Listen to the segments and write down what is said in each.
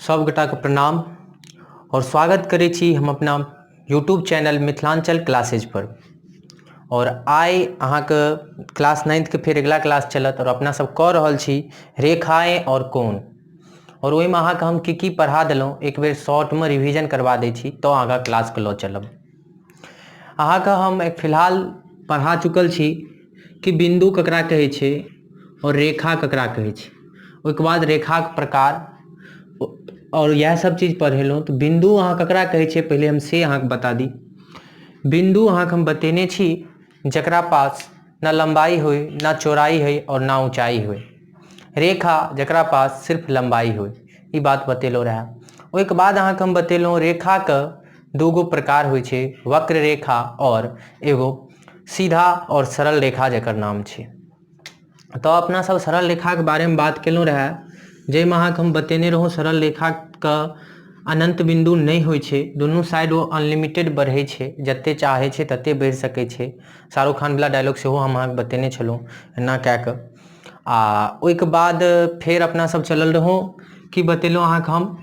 सब गोटाके प्रणाम और स्वागत करै छी हम अपना यूट्यूब चैनल मिथिलांचल क्लासेज पर। और आइ अहाँके क्लास 9th के फेर अगला क्लास चलत और अपना सब कऽ रहल छी रेखाएं और कोण। और ओहिमे अहाँके हम की पढ़ा देलहुँ एक बेर शॉर्टमे रिविजन करवा दै छी तो आगाँ क्लासके लऽ चलब। अहाँके हम एक फिलहाल पढ़ा चुकल छी कि बिंदु ककरा कहै छै और रेखा ककरा कहै छै। ओहिके बाद रेखाक प्रकार और यह सब चीज पढ़ेलहुँ। तो बिंदु अहाँ ककरा कहै छै पहले हम से अहाँके बता दी। बिंदु अहाँके हम बतेने छी जकरा पास ना लंबाई होय ना चौड़ाई है और ना ऊंचाई होय। रेखा जकरा पास सिर्फ लंबाई होय, ई बात बतेलहुँ रहे। ओहिके बाद अहाँके हम बतेलहुँ रेखाके दूगो प्रकार होइ छै, वक्र रेखा और एगो सीधा और सरल रेखा जकर नाम छै। तो अपना सब सरल रेखाके बारेमे बात केलहुँ रहे, जाहिमे अहाँके हम बतेने रहौं सरल रेखाके अनंत बिंदु नहीं होइ छै, दुनू साइड वो अनलिमिटेड बढ़ै छै, जते चाहे छै तते बढ़ि सकै छै। शाहरुख खान वाला डायलॉग सेहो हम अहाँके बतेने छलहुँ एना कए कऽ। ओहिके बाद फेर अपना सब चलल रहौं कि बतेलहुँ अहाँके हम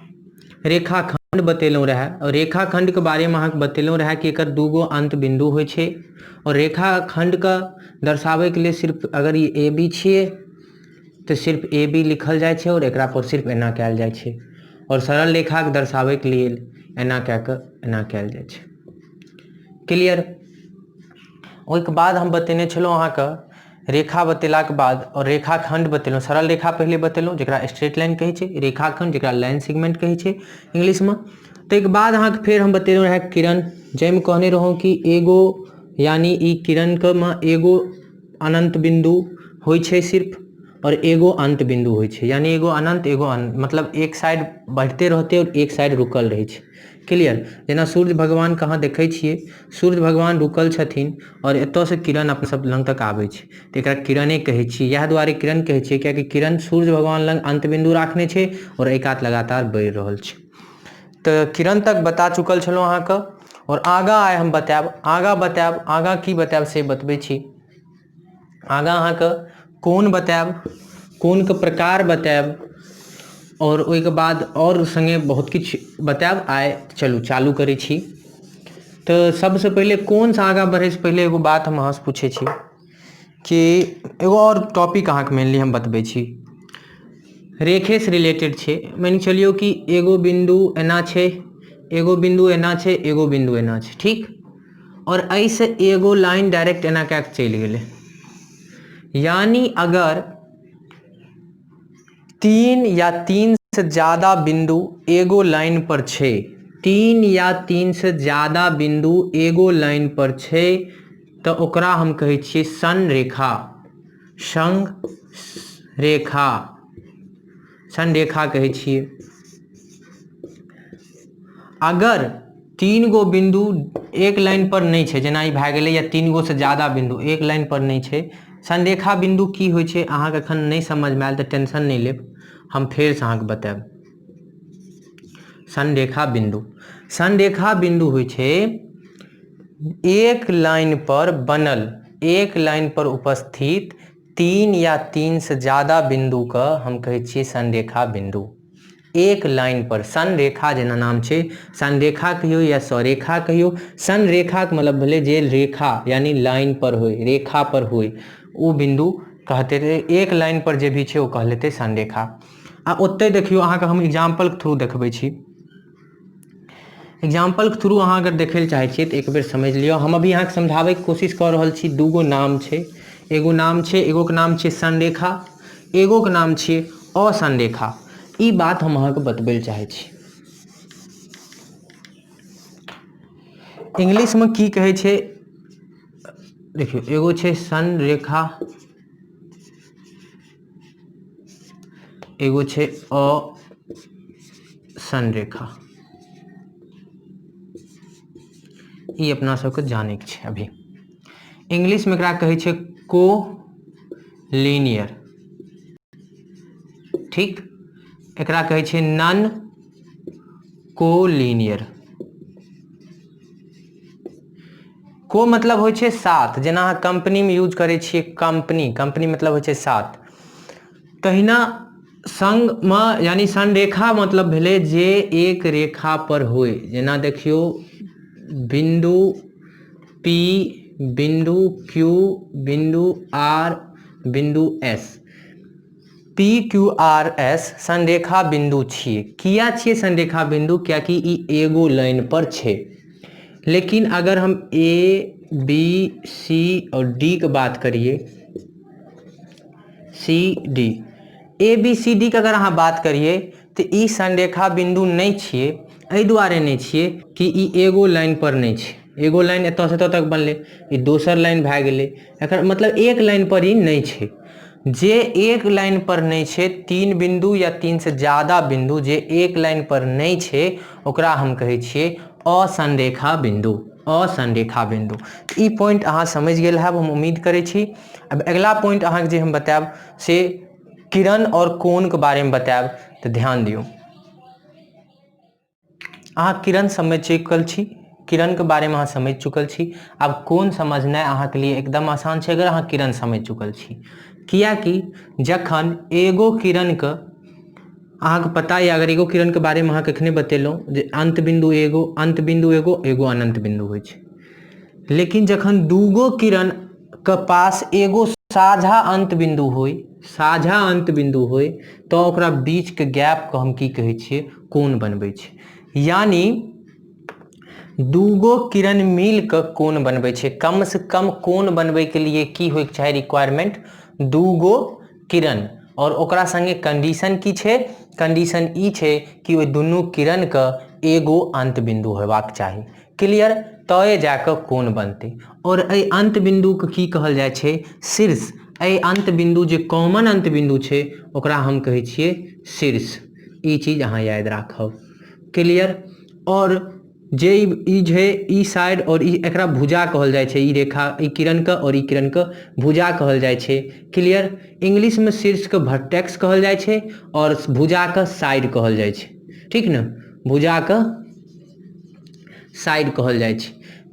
रेखाखंड बतेलहुँ रहे। और रेखाखंडके बारेमे अहाँके बतेलहुँ रहे कि एकर दूगो अंत बिंदु होइ छै और रेखाखंडके दर्शाबैके लिए सिर्फ अगर ये ए बी छियै तो सिर्फ ए बी लिखल जाइ छै और एकरा पर सिर्फ एना कयल जाइ छै। और सरल रेखाके दर्शाबैके लिए एना कए कऽ एना कयल जाइ छै। क्लियर। ओहिके बाद हम बतेने छलहुँ अहाँके रेखा बतेलाके बाद और रेखाखंड बतेलहुँ। सरल रेखा पहले बतेलहुँ जकरा स्ट्रेट लाइन कहै छै, रेखाखंड जकरा लाइन सेगमेंट कहै छै इंग्लिशमे। ताहिके बाद अहाँके फेर हम बतेलहुँ रहे किरण, जाहिमे कहने रहौं कि एगो यानी ई किरणके एगो अनंत बिंदु होइ छै सिर्फ और एगो अंत बिंदु होइ छै, यानी एगो अनंत एगो अनंत, मतलब एक साइड बढ़ते रहते और एक साइड रुकल रहै छै। क्लियर। जेना सूर्य भगवान कहाँ देखै छियै, सूर्य भगवान रुकल छथिन और एतऽसँ किरण अपना सब लग तक आबै छै तऽ एकरा किरणे कहै छियै। इएह दुआरे किरण कहै छियै कियाकि किरण सूर्य भगवान लग अंत बिंदु राखने छै और एक कात लगातार बढ़ि रहल छै। तऽ किरण तक बता चुकल छलहुँ अहाँके। और आगाँ आइ हम बतायब, आगाँ की बतायब से बतबै छी। आगाँ अहाँके कोण बतायब, कोणके प्रकार बतायब और ओहिके बाद और संगे बहुत किछु बतायब। आइ चलू चालू करै छी। तऽ सबसँ पहिले कोणसँ आगाँ बढ़ैसँ पहिले एगो बात हम अहाँसँ पूछै छी कि एगो और टॉपिक अहाँके मेनली हम बतबै छी, रेखेसँ रिलेटेड छै। मानि चलियौ कि एगो बिंदु एना छै, एगो बिंदु एना छै, एगो बिंदु एना छै, ठीक। और एहिसँ एगो लाइन डायरेक्ट एना कए कऽ चलि गेलै। यानी अगर 3 या 3 से ज्यादा बिंदु एगो लाइन पर छै, 3 या 3 से ज्यादा बिंदु एगो लाइन पर छै तऽ ओकरा हम कहै छियै संरेखा। संरेखा, संरेखा कहै छियै। अगर 3 गो बिंदु एक लाइन पर नहीं छै, जेना ई भए गेलै, या 3 गो से ज्यादा बिंदु एक लाइन पर नहीं छै, संरेखा बिंदु की होइ छै अहाँके एखन नहीं समझमे आयल तऽ टेंशन नहीं लेब, हम फेरसँ अहाँके बतायब। संरेखा बिंदु, संरेखा बिंदु होइ छै एक लाइन पर बनल, एक लाइन पर उपस्थित 3 या 3 से ज्यादा बिंदु के हम कहै छियै संरेखा बिंदु। एक लाइन पर संरेखा जेना नाम छै, संरेखा कहियो या स्वरेखा कहियो। संरेखाके मतलब भेलै जे रेखा यानी लाइन पर होय, रेखा पर होय, ओ बिंदु कहते रहे। एक लाइन पर जे भी छै ओ कहलेते संरेखा। आ ओतै देखियौ अहाँके हम एग्जाम्पलके थ्रू देखबै छी। एग्जाम्पलके थ्रू अहाँ अगर देखै लए चाहै छियै तऽ एक बेर समझि लिअ। हम अभी अहाँके समझाबैके कोशिश कऽ रहल छी। दूगो नाम छै, एगो नाम छै, एगोके नाम छै संरेखा, एगोके नाम छियै असंरेखा। ई बात हम अहाँके बतबै लए चाहै छी। इंग्लिशमे की कहै छै देखियौ, एगो छै संरेखा, एगो छै असंरेखा। ई अपना सबके जानैके छै अभी। इंग्लिशमे एकरा कहै छै कोलिनियर, ठीक। एकरा कहै छै नॉन कोलिनियर। को मतलब होइ छै साथ, जेना अहाँ कंपनीमे यूज करै छियै कंपनी, कंपनी मतलब होइ छै साथ। तहिना संग में यानी संरेखा मतलब भेलै जे एक रेखा पर होय, जेना देखियो बिंदु P, बिंदु Q, बिंदु R, बिंदु S। P Q R S संरेखा बिंदु छियै। किया छियै संरेखा बिंदु? कियाकि ई एगो लाइन पर छै। लेकिन अगर हम ए बी सी और डी के बात करिए, C D, A B C D के अगर अहाँ बात करिए तो ई संरेखा बिंदु नहीं छियै। एहि दुआरे नहीं छियै कि ई एगो लाइन पर नहीं छै। एगो लाइन एतऽ से एतऽ तक बनलै, ई दोसर लाइन भए गेलै। एकर मतलब एक लाइन पर ही नहीं छै। जे एक लाइन पर नहीं छै, तीन बिंदु या तीन से ज्यादा बिंदु जे एक लाइन पर नहीं छै, ओकरा हम कहै छियै असंरेखा बिंदु। असंरेखा बिंदु। ई पॉइंट अहाँ समझ गेल हैब, हम उम्मीद करै छी। अब अगला पॉइंट अहाँके जे हम बतायब से किरण और कोण के बारे में बतायब, तो ध्यान दियौ। अहाँ किरण समझ चुकल छी, किरण के बारे में अहाँ समझ चुकल छी। अब कोण समझनाइ अहाँके लिए एकदम आसान छै अगर अहाँ किरण समझ चुकल छी। कियाकि जखन एगो किरण के अहाँके पता है, अगर एगो किरण के बारे में अहाँके एखने बतेलहुँ जे अंत बिंदु एगो, एगो अनंत बिंदु होइ छै। लेकिन जखन दूगो किरण के पास एगो साझा अंत बिंदु होय, साझा अंत बिंदु होय, तो ओकरा बीच के गैप को हम की कहै छियै? कोण बनबै छै। यानी दूगो किरण मिल के कोण बनबै छै। कम से कम कोण बनबै के लिए की होय के चाही रिक्वायरमेंट? दूगो किरण। और ओकरा संगे कंडीशन की छै? कंडीशन ई छै कि ओइ दुनू किरण के एगो अंत बिंदु होबाक चाही। क्लियर? तए जाके कोण बनतै। और एहि अंत बिंदु के की कहल जाइ छै? शीर्ष। एहि अंत बिंदु जे कॉमन अंत बिंदु छै, ओकरा हम कहै छियै शीर्ष। ई चीज अहाँ याद राखब। क्लियर? और जे ई छै ई साइड और ई एकरा भुजा कहल जाइ छै। ई रेखा, ई किरण के और ई किरण के भुजा कहल जाइ छै। क्लियर? इंग्लिश में शीर्ष के वर्टेक्स कहल जाइ छै और भुजा के साइड कहल जाइ छै। ठीक न? भुजा के साइड कहल जाइ छै।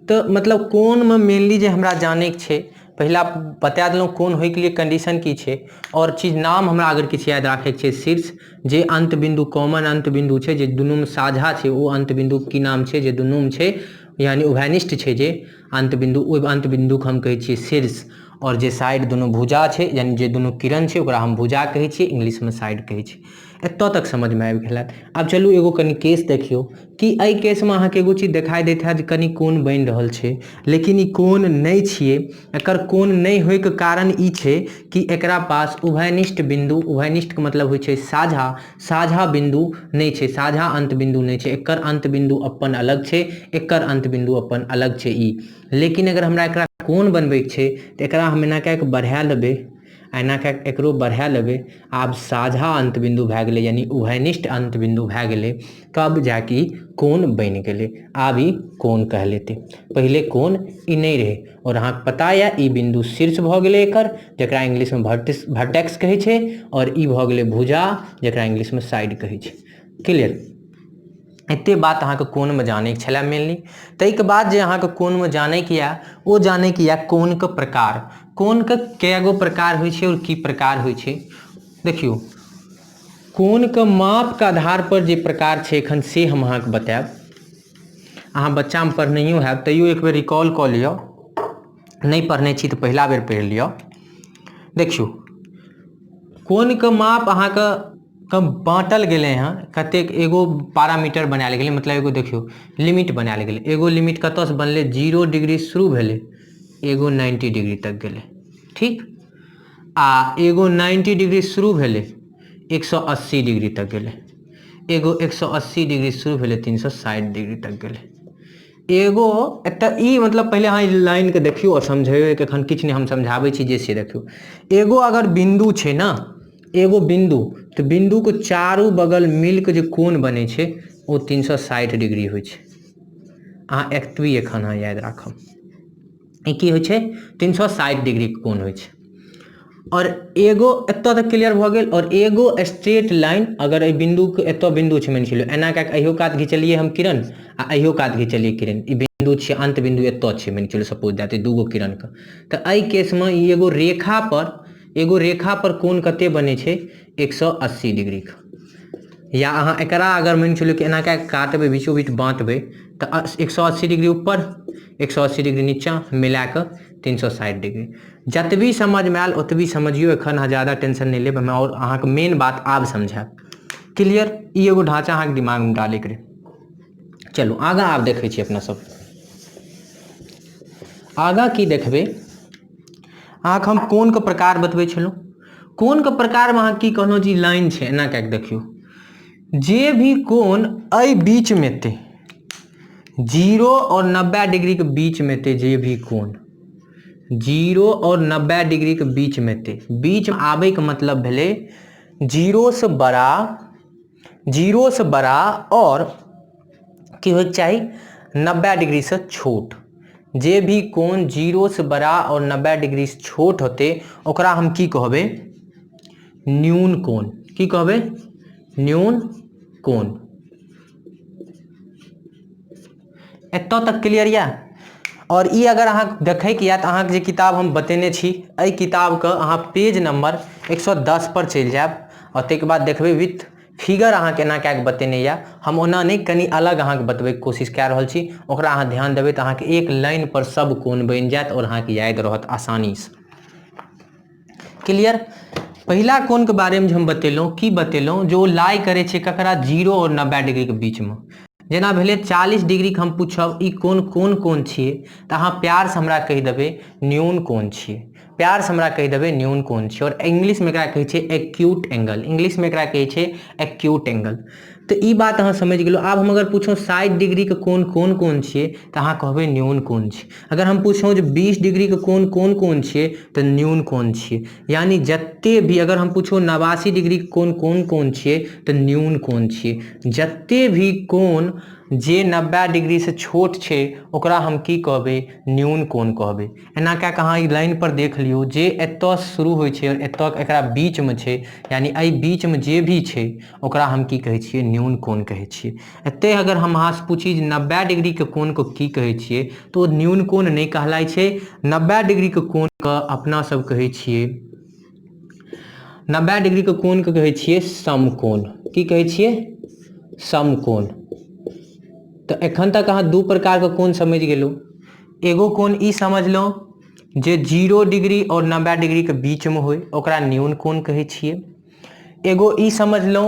तो मतलब कोण में मेनली जे हमरा जाने के छै, पहला बता देलहुँ कोण होय के लिए कंडीशन की छै। और चीज नाम हमरा अगर किछु याद राखे के छै, शीर्ष। जे अंत बिंदु कॉमन अंत बिंदु छै, जे दुनू में साझा छै, ओ अंत बिंदु की नाम छै? जे दुनू में छै, यानी उभयनिष्ठ छै जे अंत बिंदु, ओहि अंत बिंदु के हम कहै छियै शीर्ष। और जे साइड दुनू भुजा छै, यानी जे दुनू किरण छै, ओकरा हम भुजा कहै छियै, इंग्लिश में साइड कहै छै। एतऽ तक समझ में आबि गेल हैत। आब चलू एगो कनि केस देखियौ कि एहि केस में अहाँके एगो चीज देखाई देत हैत जे कनि कोण बनि रहल छै, लेकिन ई कोण नहीं छियै। एकर कोण नहीं होय के कारण ई छै कि एकरा पास उभयनिष्ठ बिंदु, उभयनिष्ठ के मतलब होइ छै साझा, साझा बिंदु नहीं छै, साझा अंत बिंदु नहीं छै। एकर अंत बिंदु अपन अलग छै, एकर अंत बिंदु अपन अलग छै ई। लेकिन अगर हमरा एकरा कोण बनबै के छै, तो एकरा हम एना कए के बढ़ा लेबै, एना कए के एकरो बढ़ा लेबै। आब साझा अंत बिंदु भए गेलै, यानी उभयनिष्ठ अंत बिंदु भए गेलै। तब जाके ई कोण बनि गेलै। आब ई कोण कहलेतै। पहिले कोण ई नहीं रहे। और अहाँके पता है ई बिंदु शीर्ष भऽ गेलै एकर, जेकरा इंग्लिश में वर्टेक्स कहै छै। और ई भऽ गेलै भुजा, जेकरा इंग्लिश में साइड कहै छै। क्लियर? एते बात अहाँके कोण में जाने के छलै मेनली। ताहिके बाद जे अहाँके कोण में जाने के यऽ, ओ जाने के यऽ कोण के प्रकार। कोण के कैगो प्रकार होइ छै और की प्रकार होइ छै? देखियौ, कोण के माप के आधार पर जे प्रकार छै एखन से हम अहाँके बतायब। अहाँ बच्चा में पढ़नैयो हैब, तैयो एक बेर रिकॉल कऽ लिअ। नहीं पढ़ने छी तो पहला बेर पढ़ि लिअ। देखियौ, कोण के माप अहाँके कब बाँटल गेलै हँ, कतेक एगो पैरामीटर बनायल गेलै, मतलब एगो देखियौ लिमिट बनायल गेलै। एगो लिमिट कतऽसँ बनलै? 0 डिग्री शुरू भेलै, एगो 90 डिग्री तक गेलै। ठीक? आ एगो 90 डिग्री शुरू भेलै, 180 डिग्री तक गेलै। एगो 180 डिग्री शुरू भेलै, 360 डिग्री तक गेलै। एगो एतऽ ई मतलब पहले अहाँ लाइन के देखियौ और समझेबै कि एखन किछु नहीं, हम समझाबै छी जे से देखियौ। एगो अगर बिंदु छै ना, एगो बिंदु, तो बिंदु के चारू बगल मिल के जे कोण बनै छै, ओ 360 डिग्री होइ छै। अहाँ एतबी एखन अहाँ याद राखब। ई की होइ छै? 360 डिग्री के कोण होइ छै। और एगो एतऽ तक क्लियर भऽ गेल। और एगो स्ट्रेट लाइन, अगर एहि बिंदु के एतऽ बिंदु छै मानि लियौ, एना कए के अहियो कात घिचलियै हम किरण, आ अहियो कात घिचलियै किरण। ई बिंदु छै, अंत बिंदु एतऽ छै मानि लियौ, सपोज दैट दूगो किरण के। तऽ एहि केस में ई एगो रेखा पर एगो रेखा पर कोण कते बने छे 180 डिग्री का। या अहाँ एकरा अगर मान चलियो कि एना के काटबे बीचों बीच बांटबे तो 180 डिग्री ऊपर 180 डिग्री नीचा मिला के 360 डिग्री। जतबी समझ में आयल ओतबी समझियो, एखन ज़्यादा टेंशन नहीं लेब हमें, और अहाँ के मेन बात आब समझाब। क्लियर? ई एगो ढांचा अहाँ के दिमाग में डाले के। चलो आगा आब देखे छी अपना सब। आगा की देखबे, अहाँके हम कोण के प्रकार बतबै छलहुँ। कोण के प्रकार में अहाँ की कहलहुँ जी लाइन छै, एना कऽ देखियो, जे भी कोण एहि बीच में ते 0 और 90 डिग्री के बीच में ते, जे भी कोण 0 और 90 डिग्री के बीच में ते, बीच में आबे के मतलब भेले 0 से बड़ा और की होइक चाही 90 डिग्री से छोट। जे भी कोण 0 से बड़ा और 90 डिग्री से छोट होते ओकरा हम की कहबे, न्यून कोण। की कहबे? न्यून कोण। एतौ तक क्लियर या? और ई अगर अहाँ देखे के या तो अहाँ जे किताब हम बतेने छी, एहि किताब के अहाँ पेज नंबर 110 पर चलि जायब, और ताहिके बाद देखबे विथ फिगर अहाँ केना कऽ के बतेने या। हम ओना नहीं, कनी अलग अहाँ के बतबै के कोशिश कऽ रहल छी, ओकरा अहाँ ध्यान देबै तो अहाँ के एक लाइन पर सब कोण बनि जायत और अहाँ के याद रहत आसानी से। क्लियर? पहला कोण के बारे में हम बतेलहुँ, की बतेलहुँ, जो लाई करे छे ककरा 0 और 90 डिग्री के बीच में। जेना भेले 40 डिग्री के हम पूछब ई कोण कोण छिए, तो अहाँ प्यार से हमरा कहि देबै न्यून कोण छिए। प्यार से हमरा कहि देबै न्यून कोण छिए। और इंग्लिश में एकरा कहै छै एक्यूट एंगल। इंग्लिश में एकरा कहै छै एक्यूट एंगल। तो ई बात अहाँ समझ गेलहुँ। आब हम अगर पूछूँ 60 डिग्री के कोण कोण छिए, तो अहाँ कहबै न्यून कोण छिए। अगर हम पूछूँ जे 20 डिग्री के कोण कोण छिए, तो न्यून कोण छिए। यानी जत्ते भी, अगर हम पूछूँ 89 डिग्री के कोण कोण छिए, तो न्यून कोण छिए। जत्ते भी कोण जे 90 डिग्री से छोट छे ओकरा हम की कहबे, न्यून कोण कहबे। एना कऽ के अहाँ ई लाइन पर देख लियो, जे एतऽ शुरू होइ छे और एतऽ एकरा बीच में छे, यानी एहि बीच में जे भी छे ओकरा हम की कहै छिए, न्यून कोण कहै छिए। एते अगर हम अहाँ से पूछी 90 डिग्री के कोण को की कहै छिए, तो न्यून कोण नहीं कहलाइ छे। 90 डिग्री के कोण के अपना सब कहै छिए, 90 डिग्री के कोण के कहै छिए समकोण। की कहै छिए? समकोण। तो एखन तक अहाँ दू प्रकार के कोण समझ गेलू। एगो कोण ई समझ लो जे 0 डिग्री और 90 डिग्री के बीच में होय, ओकरा न्यून कोण कहै छिए। एगो ई समझ लो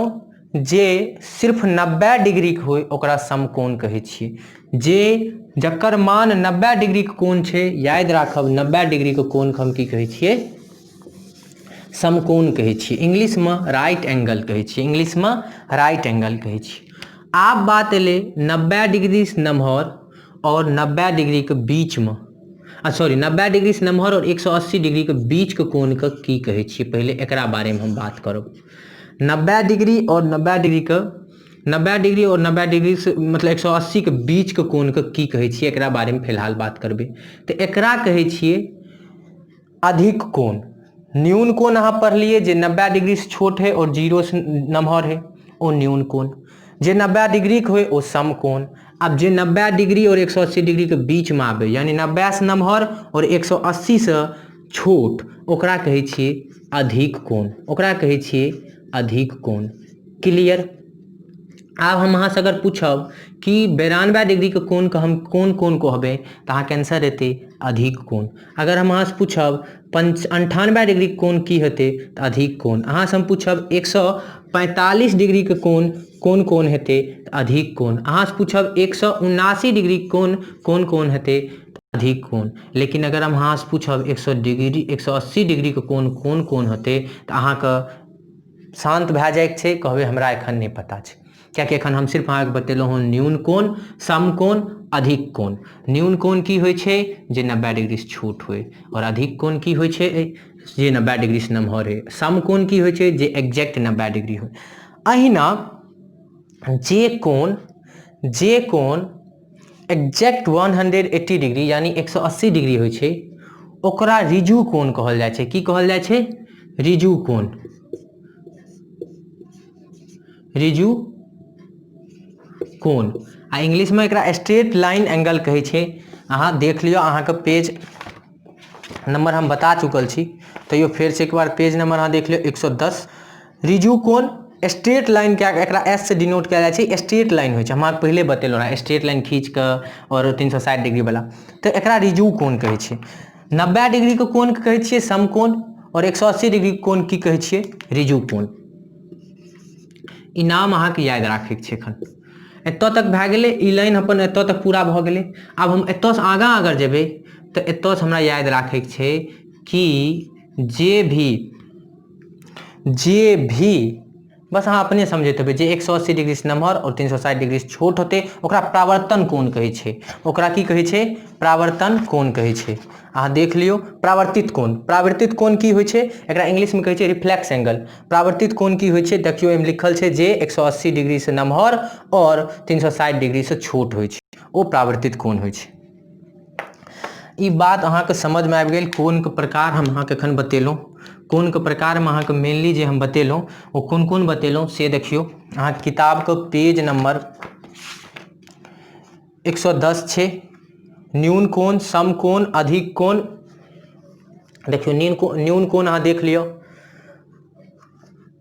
जे सिर्फ 90 डिग्री के होय, ओकरा समकोण कहै छिए। जे जकर मान 90 डिग्री के कोण छे, याद राखब 90 डिग्री के कोण के हम की कहै छिए, समकोण कहै छिए। इंग्लिश में राइट एंगल कहै छिए। इंग्लिश में राइट एंगल कहै छिए। आब बात एले 90 डिग्री से नमहर और 90 डिग्री के बीच में, सॉरी 90 डिग्री से नमहर और 180 डिग्री के बीच के कोण के की कहै छिए। पहले एकरा बारे में हम बात करब। 90 डिग्री और 90 डिग्री के, 90 डिग्री और 90 डिग्री से मतलब 180 के बीच के कोण के की कहै छिए, एकरा बारे में फिलहाल बात करबे। तो एकरा कहै छिए अधिक कोण। न्यून कोण अहाँ पढ़लिए जे 90 डिग्री से छोट है और 0 से नमहर है, वो न्यून कोण। जे 90 डिग्री के होय, वो समकोण। अब जे 90 डिग्री और 180 डिग्री के बीच में आबे, यानी 90 से नमहर और 180 से छोट, ओकरा कहै छिए अधिक कोण। ओकरा कहै छिए अधिक कोण। क्लियर? आब हम अहाँ से अगर पूछब कि 92 डिग्री के कोण के हम कोण कहबे, तो अहाँ के आंसर हेतै अधिक कोण। अगर हम अहाँ से पूछब 98 डिग्री के कोण की हेतै, तो अधिक कोण। अहाँ से हम पूछब 145 डिग्री के कोण हेतै, तो अधिक कोण। अहाँ से पूछब 179 डिग्री के कोण हेतै, अधिक कोण। लेकिन अगर हम अहाँ से पूछब 180 डिग्री के कोण हेतै, तो अहाँ के शांत भए जाए छै, कहबे हमरा एखन नहीं पता छै। कियाकि एखन हम सिर्फ अहाँके बतेलहुँ हँ न्यून कोण, समकोण, अधिक कोण। न्यून कोण की होइ छै, जे 90 डिग्री से छोट होय, और अधिक कोण की होइ छै, जे 90 डिग्री से नमहर है। समकोण की होइ छै, जे एग्जैक्ट 90 डिग्री होय। अहिना जे कोण एग्जैक्ट 180 डिग्री यानी 180 डिग्री होइ छै, ओकरा ऋजु कोण कहल जाइ छै। की कहल जाइ छै? ऋजु कोण। ऋजु कोण। आ इंग्लिश में एकरा स्ट्रेट लाइन एंगल कहै छै। अहाँ देख लियो, अहाँ के पेज नंबर हम बता चुकल छी, तैयो फेर से एक बार पेज नंबर अहाँ देख लियो 110। रिजु कोण स्ट्रेट लाइन क्या एकरा एस से डिनोट किया जाय छै, स्ट्रेट लाइन होय छै, हम अहाँके पहले बतेलहुँ रहा स्ट्रेट लाइन खींच कऽ और 360 डिग्री वाला, तो एकरा रिजु कोण कहै छै। 90 डिग्री के कोण के कहै छियै समकोण और 180 डिग्री के कोण की कहै छियै रिजु कोण। ई नाम अहाँके याद राखैके छै। एखन एतऽ तक भए गेलै, ई लाइन अपन एतऽ तक पूरा भऽ गेलै। आब हम एतऽसँ आगाँ अगर जेबै तऽ एतऽसँ हमरा याद राखैके छै कि जे भी बस अहाँ अपने समझैत हेबै, जे 180 डिग्री से नमहर और 360 डिग्री से छोट होते ओकरा प्रावर्तन कोण कहै छै। ओकरा की कहै छै प्रावर्तन कोण कहै छै। अहाँ देख लियौ प्रावर्तित कोण, प्रावर्तित कोण की होइ छै एकरा इंग्लिश में कहै छै रिफ्लेक्स एंगल। प्रावर्तित कोण की होइ छै देखियौ एहिमे लिखल छै जे 180 डिग्री से नमहर और 360 डिग्री से छोट होइ छै, ओ प्रावर्तित कोण होइ छै। ई बात अहाँके समझ में आबि गेल। कोण के प्रकार हम अहाँके एखन बतेलहुँ, कोण के प्रकार में अहाँके मेनली जे हम बतेलहुँ ओ कोन कोन बतेलहुँ से देखियौ। अहाँ किताब के पेज नंबर 110 छै। न्यून कोण, सम कोण, अधिक कोण। देखियौ न्यून कोण अहाँ देख लियौ,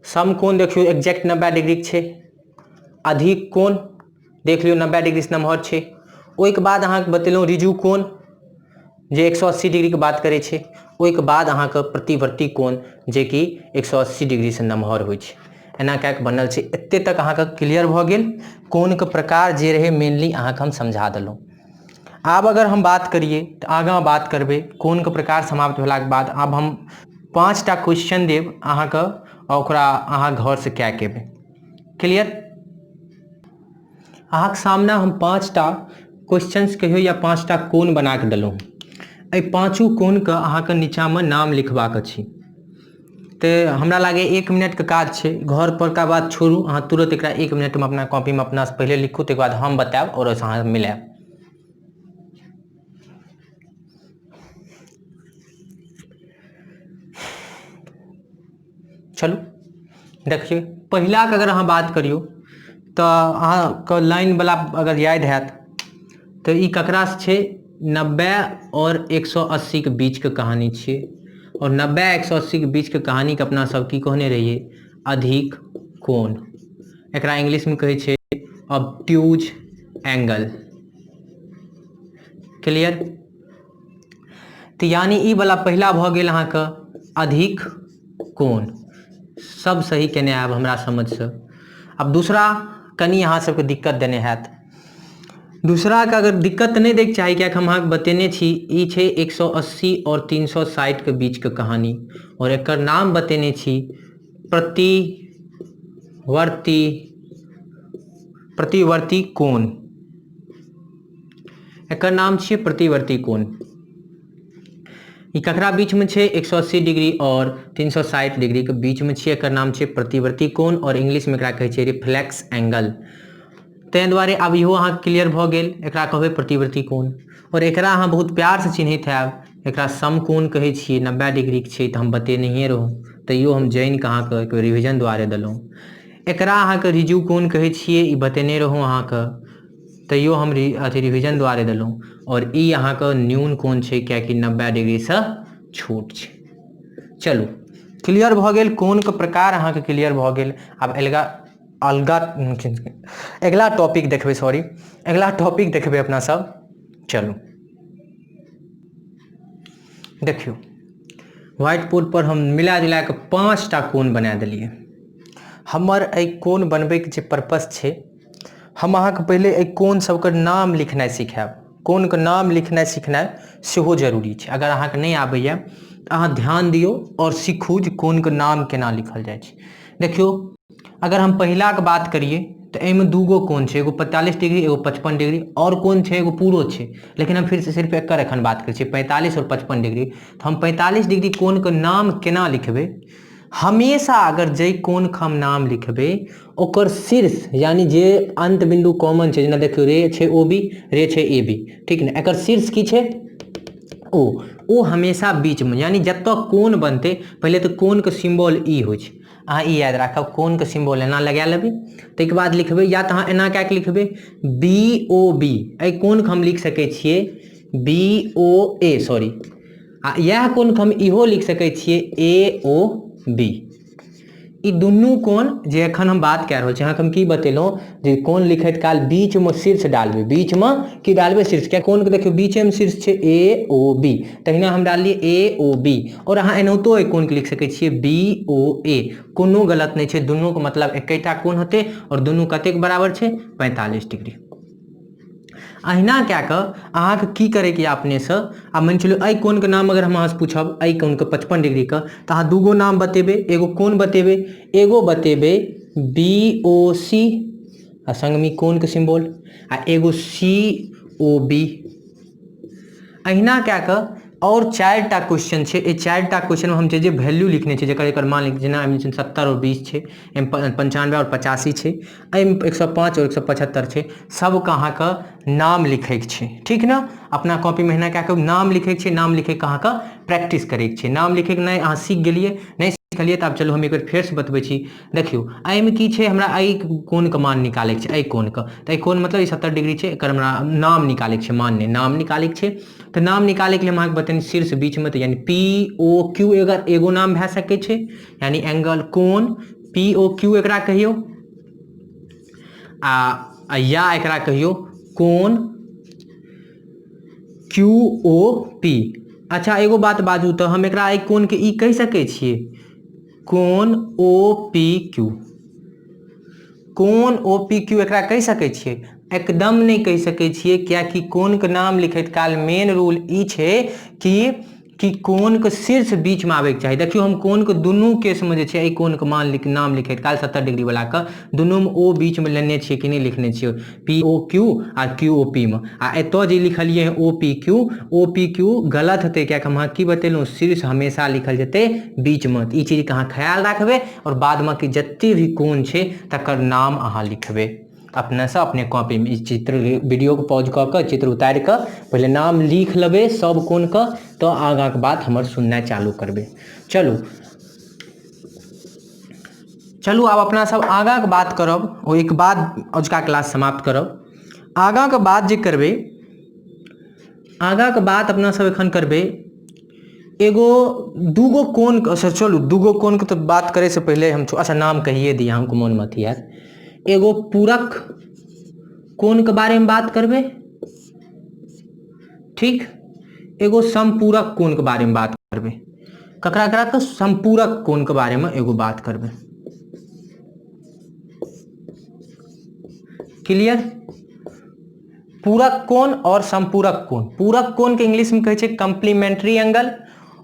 सम कोण देखियौ एग्जैक्ट 90 डिग्री के छै, अधिक कोण देख लियौ 90 डिग्री से नमहर छै। ओहिके बाद अहाँके बतेलहुँ रिजु कोण जे 180 डिग्री के बात करै छै। ओहिके बाद अहाँके प्रतिवर्ती कोण जे कि 180 डिग्री से नमहर होइ छै। एना कए कऽ बनल छै। एते तक अहाँके क्लियर भऽ गेल। कोण के प्रकार जे रहे मेनली अहाँके हम समझा देलहुँ। आब अगर हम बात करिए तऽ आगाँ बात करबै कोण के प्रकार समाप्त भेलाके बाद। आब हम 5टा क्वेश्चन देब अहाँके और ओकरा अहाँ घर से कए के एबै। क्लियर? अहाँके सामने हम 5टा क्वेश्चंस कहियो या 5टा कोण बना के देलहुँ। एहि पाँचों कोण के अहाँके नीचा में नाम लिखबाक अछि। तऽ हमरा लागे 1 मिनट के काज छै, घर पर का बात छोड़ू, अहाँ तुरंत एकरा 1 मिनट में अपना कॉपी में अपना से पहले लिखू, तकर बाद हम बतायब और ओहिसँ अहाँ मिलायब। चलू देखिए, पहिला के अगर अहाँ बात करियो तो अहाँके लाइन वाला अगर याद हैत तो ई ककरा से छै 90 और 180 के बीच के कहानी छियै। और 90 180 के बीच के कहानी के अपना सब की कहने रहिए अधिक कोण। एकरा इंग्लिश में कहै छै ऑब्ट्यूज एंगल। क्लियर? तो यानी ई वाला पहला भऽ गेल अहाँके अधिक कोण। सब सही केने आयब हमरा समझ से। अब दूसरा कनी अहाँ सबके दिक्कत देने हैत। दूसरा के अगर दिक्कत नहीं दैके चाही, कियाकि हम अहाँके बतेने छी ई छै 180 और 360 के बीच के कहानी, और एकर नाम बतेने छी प्रतिवर्ती कोण। एकर नाम छियै प्रतिवर्ती कोण। ई ककरा बीच में छै 180 डिग्री और 360 डिग्री के बीच में छै। एकर नाम छै प्रतिवर्ती कोण और इंग्लिश में एकरा कहै छै रिफ्लेक्स एंगल। ताहि दुआरे आब इहो अहाँ क्लियर भऽ गेल, एकरा कहबै प्रतिवर्ती कोण। और एकरा अहाँ बहुत प्यार से चिन्हैत हैब, एकरा समकोण कहै छियै। 90 डिग्री के छै तऽ हम बतेनहिए रहौं, तैयो हम जानि कऽ अहाँके एक बेर रिविजन दुआरे देलहुँ। एकरा अहाँके रिजु कोण कहै छियै, ई बतेने रहौं अहाँके, तैयो हम रिविजन दुआरे देलहुँ। और ई अहाँके न्यून कोण छै, कियाकि 90 डिग्री से छोट छै। चलू क्लियर भऽ गेल, कोण के प्रकार अहाँके क्लियर भऽ गेल। आब अगला टॉपिक देखबै, अगला टॉपिक देखबै अपना सब। चलू देखियौ, व्हाइट बोर्ड पर हम मिला जुला के 5टा कोण बना देलिए। हमर एहि कोण बनबै के जे पर्पस छै, हम अहाँके पहले एहि कोण सबके नाम लिखनाइ सिखायब। कोण के नाम लिखनाइ सिखनाइ सेहो जरूरी छै। अगर अहाँके नहीं आबैया तऽ अहाँ ध्यान दियौ और सीखू जे कोण के नाम केना लिखल जाइ छै। देखियौ, अगर हम पहिला के बात करिए तो एहिमे दूगो कोण छै, एगो 45 डिग्री एगो 55 डिग्री, और कोण छै एगो पूरो छै। लेकिन हम फिर से सिर्फ एकर एखन बात करै छी 45 और 55 डिग्री। तो हम 45 डिग्री कोण के नाम केना लिखबै? हमेशा अगर जे कोण के हम नाम लिखबै ओकर शीर्ष यानी जे अंत बिंदु कॉमन छै, जेना देखियौ रे छै OB, रे छै AB, ठीक ने? एकर शीर्ष की छै ओ हमेशा बीच में, यानी जतऽ कोण बनतै पहले तऽ कोण के सिंबल ई होइ छै। अहाँ ई याद राखब, कोण के सिंबल एना लगा लेबै, ताहिके बाद लिखबै, या तऽ अहाँ एना कए के लिखबै BOB। एहि कोण के हम लिख सकै छियै BOA, सॉरी आ यह कोण हम इहो लिख सकै छियै AOB। ई दुनू कोण जे एखन हम बात कए रहल छी, अहाँके हम की बतेलहुँ जे कोण लिखैत काल बीच में शीर्ष डालबै, बीच में की डालबै शीर्ष, क्या कोण के देखियो बीचे में शीर्ष छै AOB, तहिना हम डाललिए AOB। और अहाँ एनाहितो एहि कोण के लिख सकै छियै BOA, कोनो गलत नहीं छै, दुनू के मतलब एकेटा कोण होतै और दुनू कतेक बराबर छै 45 डिग्री। अहिना कए कऽ अहाँके की करैके यऽ अपनेसँ, आ मानि चलियौ एहि कोणके नाम अगर हम अहाँसँ पूछब एहि कोणके 55 डिग्रीके, तऽ अहाँ दूगो नाम बतेबै, एगो कोण बतेबै, एगो बतेबै BOC आ संगमी कोणके सिम्बॉल, आ एगो COB। अहिना कए कऽ और 4टा क्वेश्चन छै, ए 4टा क्वेश्चन में हम जे वैल्यू लिखने छै जेकर एकर मान लिख, जेना 70 और 20 छै, 95 और 85 छै, एहिमे 105 और 175 छै, सबके अहाँके नाम लिखैके छै, ठीक ना। अपना कॉपी में एहिना कए कऽ नाम लिखैके छै, नाम लिखैके अहाँके प्रैक्टिस करैके छै। नाम लिखैके नहीं अहाँ सीख गेलिए, नहीं सीखलिए तऽ आब चलू हम एक बेर फेरसँ बतबै छी। देखियो एहिमे की छै, हमरा एहि कोणके मान निकालैके छै, एहि कोणके, तऽ एहि कोण मतलब 70 डिग्री छै, एकर हमरा नाम निकालैके छै, मान नहीं नाम निकालैके छै। तऽ नाम निकाले के लिए हम अहाँके बतेने शीर्ष बीच में, तो यानी POQ अगर एगो नाम भए सकै छै, यानी एंगल कोण POQ एकरा कहियो, या एकरा कहियो कोण QOP। अच्छा एगो बात बाजू तो हम एकरा एहि कोण के ई कहि सकै छियै कोण OPQ, कोण OPQ एकरा कहि सकै छियै? एकदम नहीं कहि सकै छियै, कियाकि कोण के नाम लिखैत काल मेन रूल ई छै कि कोण के शीर्ष बीच में आबैके चाही। देखियो हम कोण के दुनू केस में जे छै, एहि कोण के नाम लिखैत काल 70 डिग्री वाला के दुनू में O बीच में लेने छियै कि नहीं लिखने छियै, POQ आ QOP में, आ एतऽ जे लिखलिए OPQ गलत हेतै, कियाकि हम अहाँके की बतेलहुँ शीर्ष हमेशा लिखल जेतै बीच में। ई चीज के अहाँ ख्याल राखबै और बाद में कि जते भी कोण छै तकर नाम अहाँ लिखबै अपने से अपने कॉपी में। इस चित्र वीडियो को पॉज कऽ के चित्र उतारि कऽ पहले नाम लिख लेबै सब कोण के, तो आगाँ के बात हमर सुननाइ चालू करबै। चलू आब अपना सब आगाँ के बात करब, ओहिके बाद अजुका क्लास समाप्त करब। आगाँ के बात जे करबै, आगाँ के बात अपना सब एखन करबै एगो दूगो कोण, अच्छा चलू दूगो कोण के तो बात करे से पहले हम अच्छा नाम कहिए दिए, हमको मन में अथी हैत। एगो पूरक कोण के बारे में बात करबै, ठीक, एगो संपूरक कोण के बारे में बात करबै। ककरा ककरा के? संपूरक कोण के बारे में एगो बात करबै। क्लियर? पूरक कोण और संपूरक कोण। पूरक कोण के इंग्लिश में कहे छै कॉम्प्लीमेंट्री एंगल,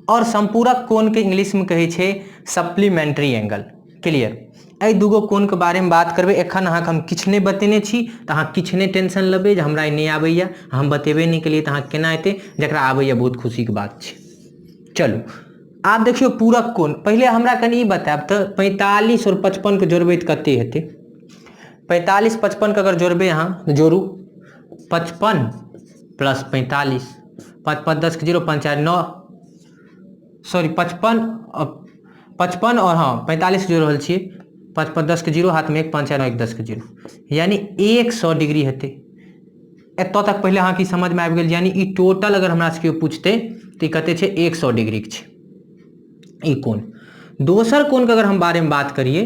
और संपूरक कोण के इंग्लिश में कहे छै सप्लीमेंट्री एंगल। क्लियर? एहि दूगो कोण के बारे में बात करबै। एखन अहाँके हम किछु नहीं बतेने छी, तऽ अहाँ किछु नहीं टेंशन लेबै जे हमरा नहीं आबैया, हम बतेबे नहीं केलिए तऽ अहाँ केना एतै, जकरा आबैया बहुत खुशी के बात छै। चलू आब देखियो पूरक कोण, पहले हमरा कनि ई बतायब तऽ 45 और 55 के जोड़बै तऽ कते हेतै? 45 55 के अगर जोड़बै अहाँ, जोड़ू 55 प्लस 45, 5 5 10 के 0, 5 4 9, सॉरी 55 और हाँ 45 जोड़ रहल छियै, 5 5 10 के 0, हाथ में 1, 5 4 9 1 10 के 0, यानी 100 डिग्री हेतै। एतऽ तक पहले अहाँ की समझ में आबि गेल, यानी ई टोटल अगर हमरा से केओ पूछते तऽ ई कते छै 100 डिग्री के छै ई कोण। दोसर कोण के अगर हम बारे में बात करिए,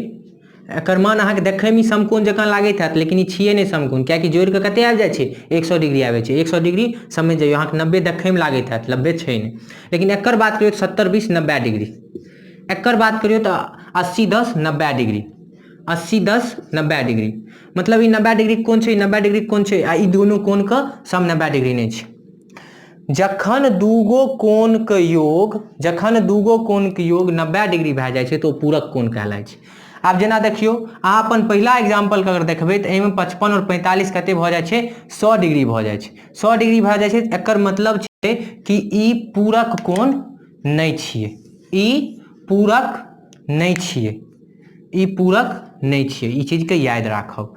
एकर मान अहाँके देखै में समकोण जकाँ लागैत हैत, लेकिन ई छियै नहीं समकोण, कियाकि जोड़ि कऽ कते आबि जाइ छै 100 डिग्री आबै छै। 100 डिग्री समझ जाइयो, अहाँके 90 देखै में लागैत हैत, 90 छै नहीं, लेकिन एकर बात करियो 70 20 90 डिग्री, एकर बात करियो तऽ 80 10 90 डिग्री, 80 10 90 डिग्री, मतलब ई 90 डिग्री कोण छै, 90 डिग्री कोण छै, आ ई दुनू कोण के सम 90 डिग्री नहीं छै। जखन दूगो कोण के योग 90 डिग्री भए जाइ छै तऽ ओ पूरक कोण कहलाइ छै। आब जेना देखियो अहाँ अपन पहिला एग्जाम्पल के अगर देखबै तऽ एहिमे 55 और 45 कते भऽ जाइ छै 100 डिग्री भऽ जाइ छै। 100 डिग्री भऽ जाइ छै, एकर मतलब छै कि ई पूरक कोण नहीं छियै, ई पूरक नहीं छियै, ई पूरक नहीं छियै। ई चीज के याद राखब।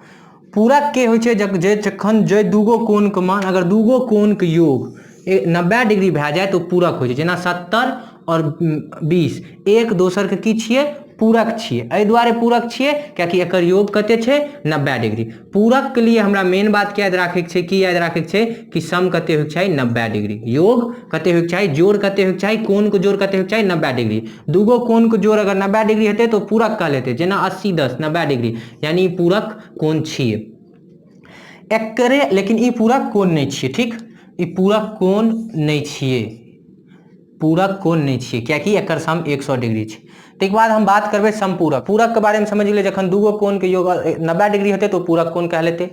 पूरक के होइ छै जखन जे दूगो कोण के मान, अगर दूगो कोण के योग 90 डिग्री भए जाए तो पूरक होइ छै। जेना 70 और 20 एक दोसर के की छियै? पूरक छियै। एहि दुआरे पूरक छियै कियाकि एकर योग कते छै 90 डिग्री। पूरक के लिए हमरा मेन बात क्या याद राखे के छै, की याद राखे के छै कि सम कते होइके चाही 90 डिग्री, योग कते होइके चाही, जोड़ कते होइके चाही, कोण के जोड़ कते होइके चाही 90 डिग्री। दूगो कोण के जोड़ अगर 90 डिग्री हेतै तो पूरक कहल हेतै, जेना 80 10 90 डिग्री, यानी ई पूरक कोण छियै। एकरे लेकिन ई पूरक कोण नहीं छियै, ठीक, ई पूरक कोण नहीं छियै, पूरक कोण नहीं छियै कियाकि एकर सम 100 डिग्री छै। ताहिके बाद हम बात करबै समपूरक। पूरक के बारे में समझ लियै, जखन दूगो कोण के योग 90 डिग्री हेतै तो पूरक कोण कहलेतै।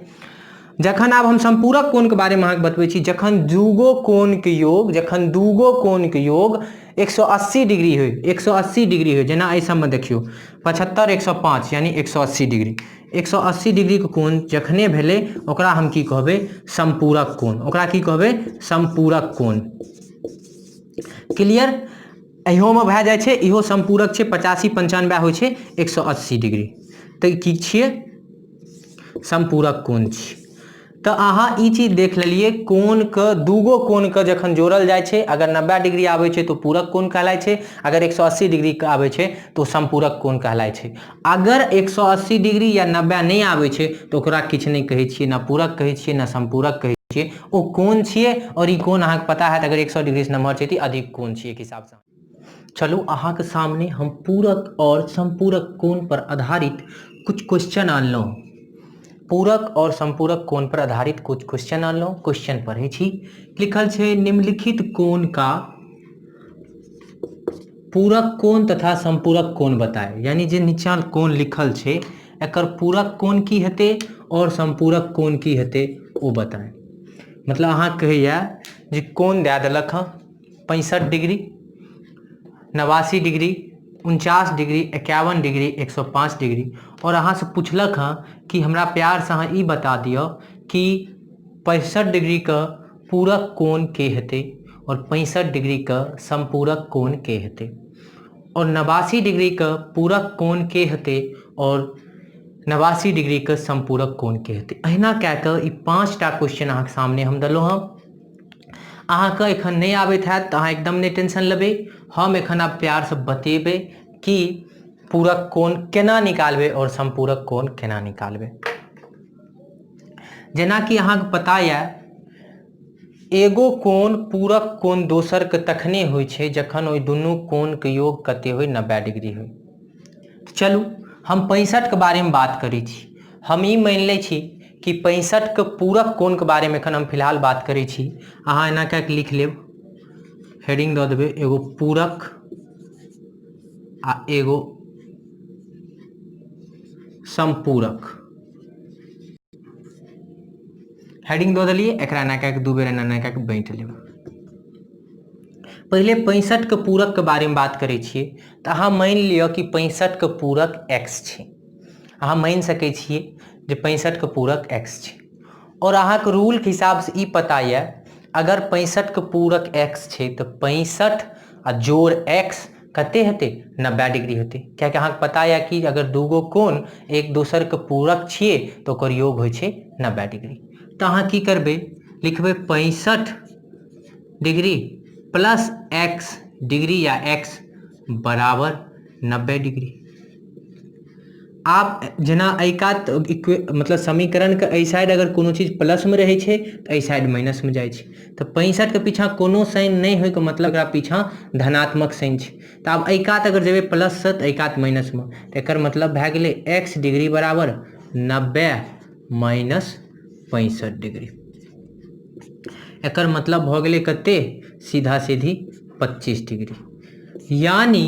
जखन आब हम संपूरक कोण के बारे में अहाँके बतबै छी, जखन दूगो कोण के योग, जखन दूगो कोण के योग 180 डिग्री होय, 180 डिग्री होय, जेना एहि सबमे देखियौ 75 105 यानी 180 डिग्री, 180 डिग्री के कोण जखने भेलै ओकरा हम की कहबै संपूरक कोण, ओकरा की कहबै संपूरक कोण। क्लियर, इहो में भए जाइ छै, इहो संपूरक छै, 85 95 होइ छै 180 डिग्री, तऽ की छियै संपूरक कोण छियै। तो अहाँ ई चीज देख लेलिए, कोण के दूगो कोण के जखन जोड़ल जाइ छै, अगर 90 डिग्री आबै छै तो पूरक कोण कहलाय छै, अगर 180 डिग्री के आबै छै तो संपूरक कोण कहलाय छै। अगर 180 डिग्री या 90 नहीं आबै छै तो ओकरा किछ नहीं कहै छियै, ना पूरक कहै छियै ना संपूरक कहै छियै, ओ कोण छियै। और ई कोण अहाँके पता है अगर 100 डिग्री से नमहर छै तो अधिक कोण छियै के हिसाब से। चलू अहाँके सामने हम पूरक और संपूरक कोण पर आधारित कुछ क्वेश्चन आनलहुँ, पूरक और संपूरक कोण पर आधारित कुछ क्वेश्चन आनलहुँ। क्वेश्चन पढ़ै छी, लिखल छै निम्नलिखित कोण का पूरक कोण तथा संपूरक कोण बताए, यानी जे नीचा कोण लिखल छै एकर पूरक कोण की हेतै और संपूरक कोण की हेतै ओ बताए। मतलब अहाँ कहैया जे कोण दए देलक हँ 65 degree, 89 degree, 49 degree, 51 degree, 105 degree, और अहाँ से पूछलक हँ कि हमरा प्यार से अहाँ ई बता दियो कि 65 डिग्री का पूरक कोण के हेतै और 65 डिग्री का संपूरक कोण के हेतै, और 89 डिग्री का पूरक कोण के हेतै और 89 डिग्री का संपूरक कोण के हेतै। अहिना कए कऽ ई 5टा क्वेश्चन अहाँके सामने हम देलहुँ हँ। अहाँके एखन नहीं आबैत हैत तऽ अहाँ एकदम नहीं टेंशन लेबै, हम एखन आब प्यार से बतेबै कि पूरक कोण केना निकालबै और संपूरक कोण केना निकालबै। जेना कि अहाँके पता ये एगो कोण पूरक कोण दोसर के तखने होइ छै जखन ओहि दुनू कोण के योग कते होय 90 डिग्री होय। चलू हम 65 के बारे में बात करै छी, हम ई मान लै छी कि 65 के पूरक कोण के बारे में एखन हम फिलहाल बात करै छी। अहाँ एना कऽ के लिख लेब, हेडिंग दऽ देबै एगो पूरक आ एगो संपूरक, हेडिंग दऽ देलिए, एकरा एना कऽ के दू बेर एना कऽ के बाँटि लेब। पहले 65 के पूरक के बारे में बात करै छियै तऽ अहाँ मान लिअ कि 65 के पूरक x छै, अहाँ मान सकै छियै जे 65 के पूरक x छै, और अहाँके रूल के हिसाब से ई पता ये अगर 65 के पूरक x छै तो 65 आ जोड़ x कते हेतै 90 डिग्री हेतै, कियाकि अहाँके पता ये कि अगर दूगो कोण एक दोसर के पूरक छियै तो ओकर योग होइ छै 90 डिग्री। तो अहाँ की करबै, लिखबै 65 डिग्री प्लस x डिग्री या x बराबर 90 डिग्री। आप जेना एकात मतलब समीकरण के एहि साइड अगर कोनो चीज प्लस में रहे छै तो एहि साइड माइनस में जाए छै, तो 65 के पीछा कोनो साइन नहीं होय के मतलब एकरा पीछा धनात्मक साइन छै। तो आब एकात अगर जेबै प्लस से तो एकात माइनस में, तो एकर मतलब भए गेलै x डिग्री बराबर 90 माइनस 65 डिग्री। एकर मतलब भऽ गेलै कते, सीधा सीधी 25 डिग्री। यानी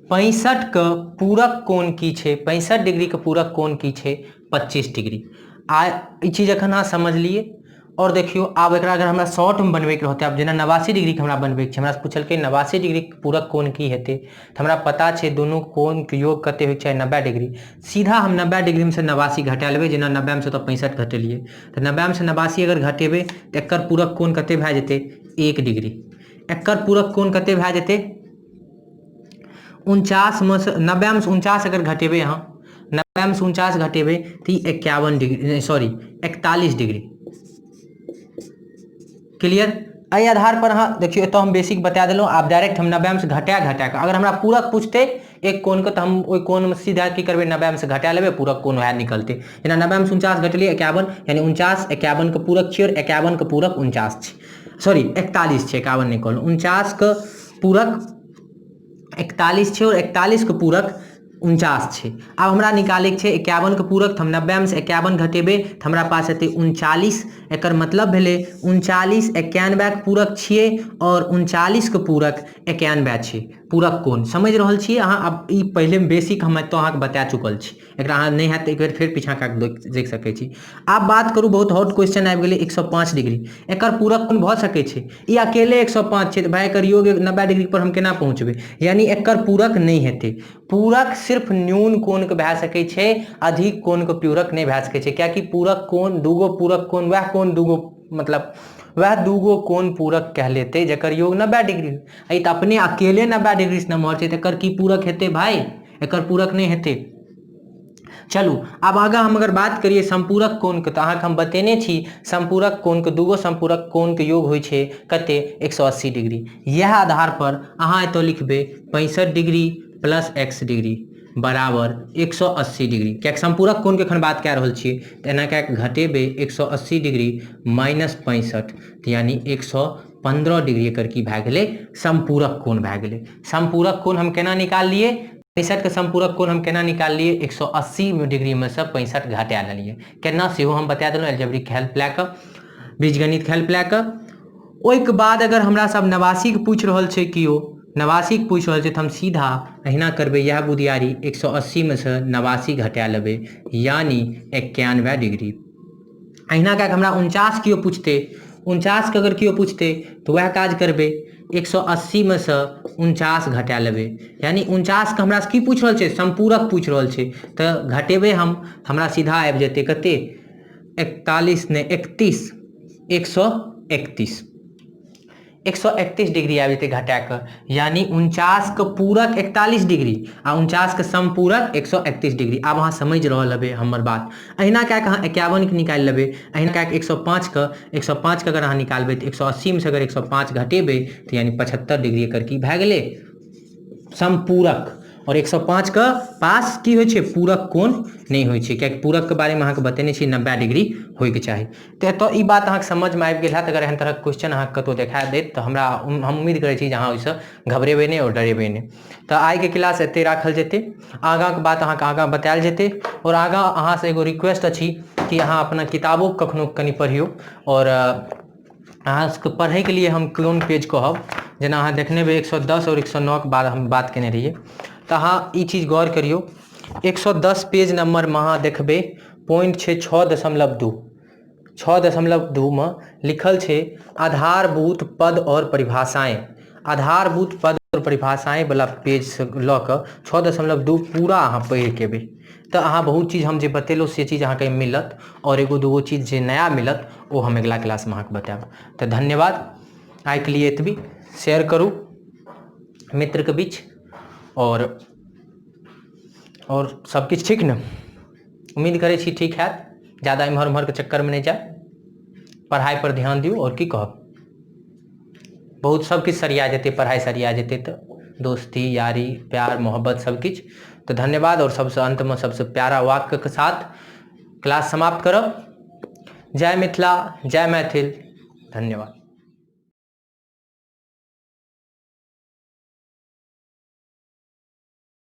65 के पूरक कोण की छै, 65 डिग्री के पूरक कोण की छै 25 डिग्री। आ ई चीज एखन अहाँ समझलिए। और देखियो आब एकरा अगर हमरा शॉर्ट में बनबै के रहते, आब जेना 89 डिग्री के हमरा बनबै के छै, हमरा से पूछलकै 89 डिग्री के पूरक कोण की हेतै, तो हमरा पता छै दुनू कोण के योग कते होइ छै 90 डिग्री। सीधा हम 90 डिग्री में से 89 घटा लेबै, जेना 90 में से तो 65 घटेलिए, तो 90 में से 89 अगर घटेबै तो एकर पूरक कोण कते भए जेतै 1 डिग्री। एकर पूरक कोण कते भए जेतै 49 में से 90 में से 49 अगर घटेबै, अहाँ 90 में से 49 घटेबै तो 51 डिग्री, सॉरी 41 डिग्री। क्लियर, एहि आधार पर अहाँ देखियो तो हम बेसिक बता देलहुँ। आब डायरेक्ट हम 90 से घटा के अगर हमरा पूरक पूछते एक कोण के तो हम ओहि कोण में सीधा की करबे 90 से घटा लेबे, पूरक कोण वह निकलते। जेना 90 से 49 घटलिए 51, यानी 49 51 के पूरक छियै और 51 के पूरक 49 छै, सॉरी 41 छै, 51 नहीं कहलहुँ। 49 के पूरक 41 छै और 41 के पूरक 49 छै। आब हमरा निकाले के छै 51 के पूरक, तो हम 90 में से 51 घटेबे तो हमरा पास हेतै 39। एकर मतलब भेलै 39 91 के पूरक छियै और 39 के पूरक 91 छै। पूरक कोण समझ रहल छियै अहाँ। अब ई पहले बेसिक हम तो अहाँके बता चुकल छी, एकरा अहाँ नहीं हैत एक बेर फेर पीछा का देख सकै छी। आब बात करू, बहुत हॉट क्वेश्चन आबि गेलै 105 डिग्री। एकर पूरक कोण भऽ सकै छै? ई अकेले 105 छै, तो भाई एकर योग 90 डिग्री पर हम केना पहुँचबै? यानी एकर पूरक नहीं हेतै। पूरक सिर्फ न्यून कोण के भए सकै छै, अधिक कोण के पूरक नहीं भए सकै छै। कियाकि पूरक कोण दूगो पूरक कोण वह कोण दूगो मतलब वह दूगो कोण पूरक कहलेते जकर योग 90 डिग्री। ई तो अपने अकेले 90 डिग्री से नमहर छै, एकर की पूरक हेतै भाई? एकर पूरक नहीं हेतै। चलू अब आगा हम अगर बात करिए संपूरक कोण के, तो अहाँके हम बतेने छी संपूरक कोण के दूगो संपूरक कोण के योग होइ छै कते 180 डिग्री। यह आधार पर अहाँ एतो लिखबे 65 डिग्री प्लस x डिग्री बराबर 180 डिग्री। क्या संपूरक कोण के एखन बात कह रहल छियै, तो एना क्या घटेबे 180 डिग्री माइनस 65, तो यानी 115 डिग्री एकर की भए गेलै? संपूरक कोण भए गेलै। संपूरक कोण हम केना निकाल लिए? 65 के संपूरक कोण हम केना निकाल लिए? 180 डिग्री में से 65 घटा लेलिए। केना सेहो हम बता देलहुँ एल्जेब्रिक हेल्प लए कऽ, बीजगणित हेल्प लए कऽ। ओहिके बाद अगर हमरा सब 89 के पूछ रहल छै कियो, 89 के पूछ रहल छै, तो हम सीधा अहिना करबै, यह बुधियारी 180 में से 89 घटा लेबै, यानी 91 डिग्री। अहिना कऽ हमरा 49 कियो पूछते, 49 के अगर कियो पूछते तो वह काज करबै, 180 में से 49 घटा लेबै, यानी 49 के हमरा की पूछ रहल छै? संपूरक पूछ रहल छै। तो घटेबै हम, हमरा सीधा आबि जेतै कते? 41 ने 31 131 131 डिग्री आबि जेतै घटा के, यानी 49 के पूरक 41 डिग्री आ 49 के संपूरक 131 डिग्री। आब अहाँ समझ रहल हेबै हमर बात। अहिना कऽ के अहाँ 51 के निकालि लेबै, अहिना कऽ के 105 के अगर अहाँ निकालबै तो 180 में से अगर 105 घटेबै तो यानी 75 डिग्री एकर की भए गेलै? संपूरक। और 105 के पास की होइ छै? पूरक कोण नहीं होइ छै, कियाकि पूरक के बारे में अहाँके बतेने छी 90 डिग्री होय के चाही। तो एतऽ ई बात अहाँके समझ में आबि गेल हैत। अगर एहन तरह क्वेश्चन अहाँके कतौ देखा देत तो हम उम्मीद करै छी जे अहाँ ओहिसँ घबरेबै नहीं और डरेबै नहीं। तो आइ के क्लास एते राखल जेतै, आगाँ के बात अहाँके आगाँ बतायल जेतै। और आगाँ अहाँ से एगो रिक्वेस्ट अछि कि अहाँ अपना किताबो कखनो कनि पढ़ियौ। और अहाँ सबके पढ़े के लिए हम कोन पेज कहब, जेना अहाँ देखने हेबै 110 और 109 के बाद हम बात केने रहिए, तो अहाँ ई चीज गौर करियौ। 110 पेज नंबर में अहाँ देखबै पॉइंट छै 6.2, 6.2 में लिखल छै आधारभूत पद और परिभाषाएं। आधारभूत पद और परिभाषाएं वाला पेज से लऽ कऽ 6.2 पूरा अहाँ पढ़ि के एबै, तो अहाँ बहुत चीज हम जे बतेलहुँ से चीज अहाँके मिलत। और एगो दूगो चीज जे नया मिलत वो हम अगला क्लास में अहाँके बताएब। तो धन्यवाद। आइ के लिए एतबी। शेयर करू मित्र के बीच, और सब किछु ठीक ने? उम्मीद करै छी ठीक हैत। ज़्यादा इम्हर उम्हर के चक्कर में नहीं जाए, पढ़ाई पर ध्यान दियौ। और की कहब, बहुत सब किछु सरिया जेतै, पढ़ाई सरिया जेतै तो दोस्ती यारी प्यार मोहब्बत सब किछु। तो धन्यवाद। और सबसे अंत में सबसे प्यारा वाक्य के साथ क्लास समाप्त करब। जय मिथिला, जय मैथिल, धन्यवाद।